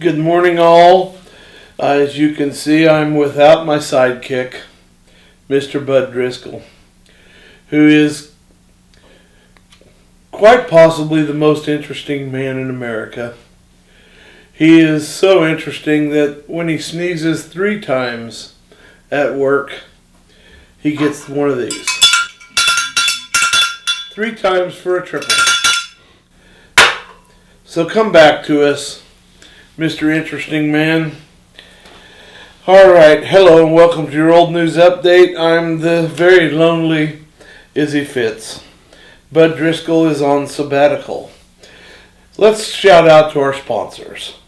Good morning, all. As you can see, I'm without my sidekick, Mr. Bud Driscoll, who is quite possibly the most interesting man in America. He is so interesting that when he sneezes 3 times at work, he gets one of these. 3 times for a triple. So come back to us, Mr. Interesting Man. Alright, hello and welcome to your old news update. I'm the very lonely Izzy Fitz. Bud Driscoll is on sabbatical. Let's shout out to our sponsors.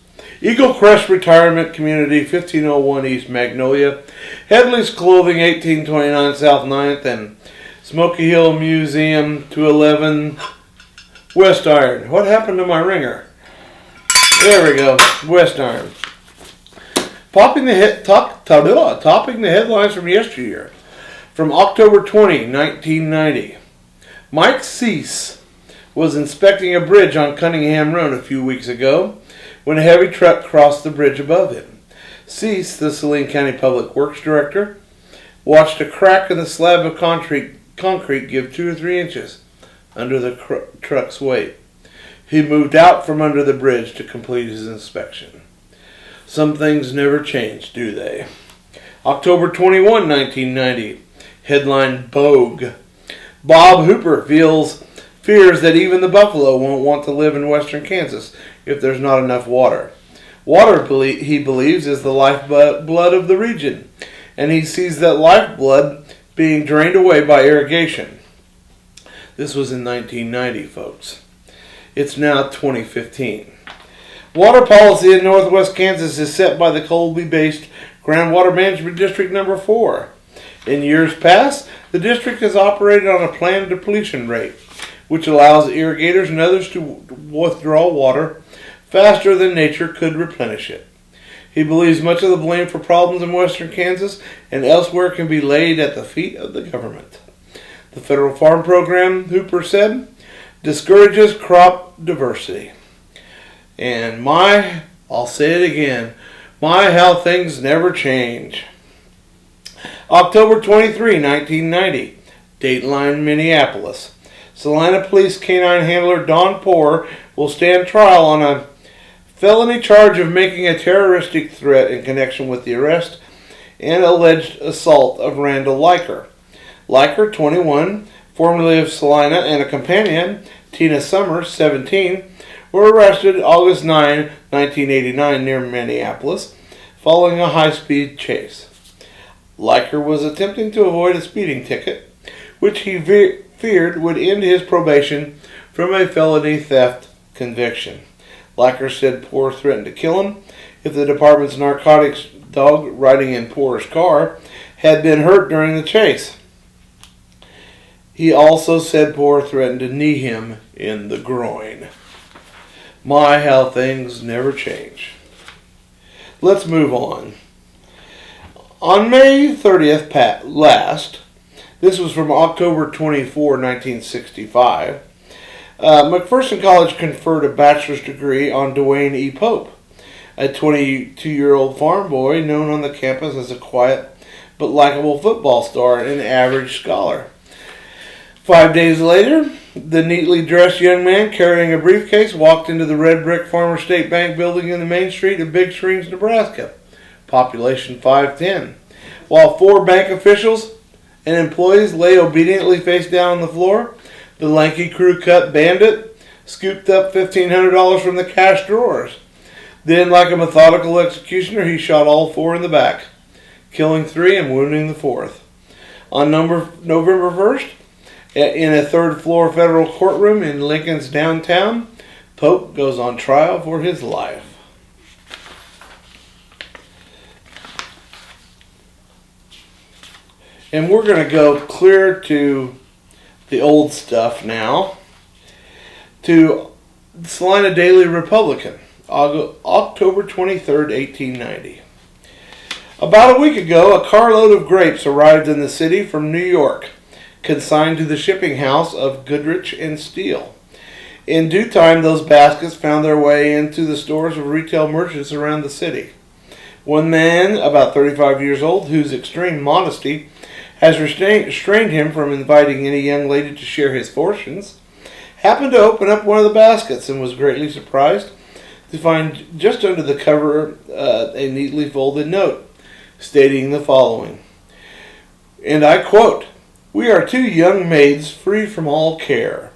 Eagle Crest Retirement Community, 1501 East Magnolia, Headley's Clothing, 1829 South 9th, and Smoky Hill Museum, 211 West Iron. What happened to my ringer? There we go, West Iron. Topping the headlines from yesteryear. From October 20, 1990. Mike Cease was inspecting a bridge on Cunningham Road a few weeks ago when a heavy truck crossed the bridge above him. Cease, the Saline County Public Works Director, watched a crack in the slab of concrete give 2 or 3 inches under the truck's weight. He moved out from under the bridge to complete his inspection. Some things never change, do they? October 21, 1990. Headline Bogue. Bob Hooper fears that even the buffalo won't want to live in western Kansas if there's not enough water. Water, he believes, is the lifeblood of the region, and he sees that lifeblood being drained away by irrigation. This was in 1990, folks. It's now 2015. Water policy in northwest Kansas is set by the Colby-based Groundwater Management District No. 4. In years past, the district has operated on a planned depletion rate, which allows irrigators and others to withdraw water faster than nature could replenish it. He believes much of the blame for problems in western Kansas and elsewhere can be laid at the feet of the government. The federal farm program, Hooper said, discourages crop diversity. And I'll say it again, how things never change. October 23, 1990, Dateline, Minneapolis. Salina Police Canine Handler Don Poor will stand trial on a felony charge of making a terroristic threat in connection with the arrest and alleged assault of Randall Liker. Liker, 21, formerly of Salina, and a companion, Tina Summers, 17, were arrested August 9, 1989 near Minneapolis following a high-speed chase. Liker was attempting to avoid a speeding ticket, which he feared would end his probation from a felony theft conviction. Liker said Poor threatened to kill him if the department's narcotics dog riding in Poor's car had been hurt during the chase. He also said Poor threatened to knee him in the groin. How things never change. Let's move on. On May 30th last, this was from October 24, 1965, McPherson College conferred a bachelor's degree on Dwayne E. Pope, a 22-year-old farm boy known on the campus as a quiet but likable football star and an average scholar. 5 days later, the neatly dressed young man carrying a briefcase walked into the red brick Farmer State Bank building in the main street of Big Springs, Nebraska. Population 510. While 4 bank officials and employees lay obediently face down on the floor, the lanky crew-cut bandit scooped up $1,500 from the cash drawers. Then, like a methodical executioner, he shot all 4 in the back, killing 3 and wounding the 4th. On November 1st, in a third-floor federal courtroom in Lincoln's downtown, Pope goes on trial for his life. And we're going to go clear to the old stuff now, to Salina Daily Republican, October 23rd, 1890. About a week ago, a carload of grapes arrived in the city from New York. consigned to the shipping house of Goodrich and Steele. In due time, those baskets found their way into the stores of retail merchants around the city. One man, about 35 years old, whose extreme modesty has restrained him from inviting any young lady to share his fortunes, happened to open up one of the baskets and was greatly surprised to find just under the cover a neatly folded note stating the following, and I quote, "We are two young maids free from all care.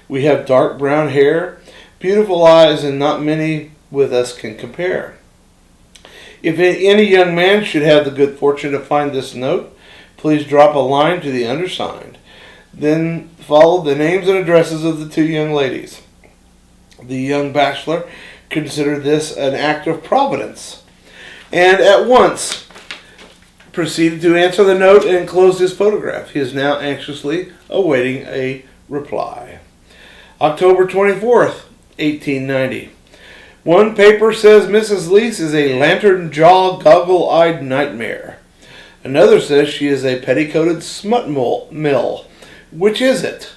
We have dark brown hair, beautiful eyes, and not many with us can compare. If any young man should have the good fortune to find this note, please drop a line to the undersigned." Then followed the names and addresses of the two young ladies. The young bachelor considered this an act of providence, and at once proceeded to answer the note and enclosed his photograph. He is now anxiously awaiting a reply. October 24th, 1890. One paper says Mrs. Leese is a lantern-jaw, goggle-eyed nightmare. Another says she is a petticoated smut mill. Which is it?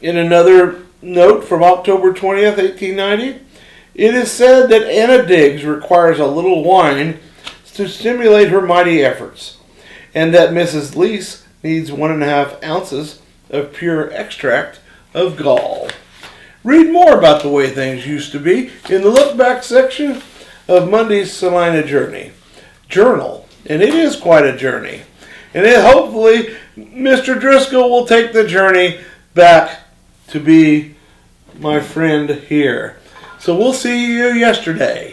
In another note from October 20th, 1890, it is said that Anna Diggs requires a little wine to stimulate her mighty efforts, and that Mrs. Leese needs 1.5 ounces of pure extract of gall. Read more about the way things used to be in the look back section of Monday's Salina Journal. And it is quite a journey. And hopefully Mr. Driscoll will take the journey back to be my friend here. So we'll see you yesterday.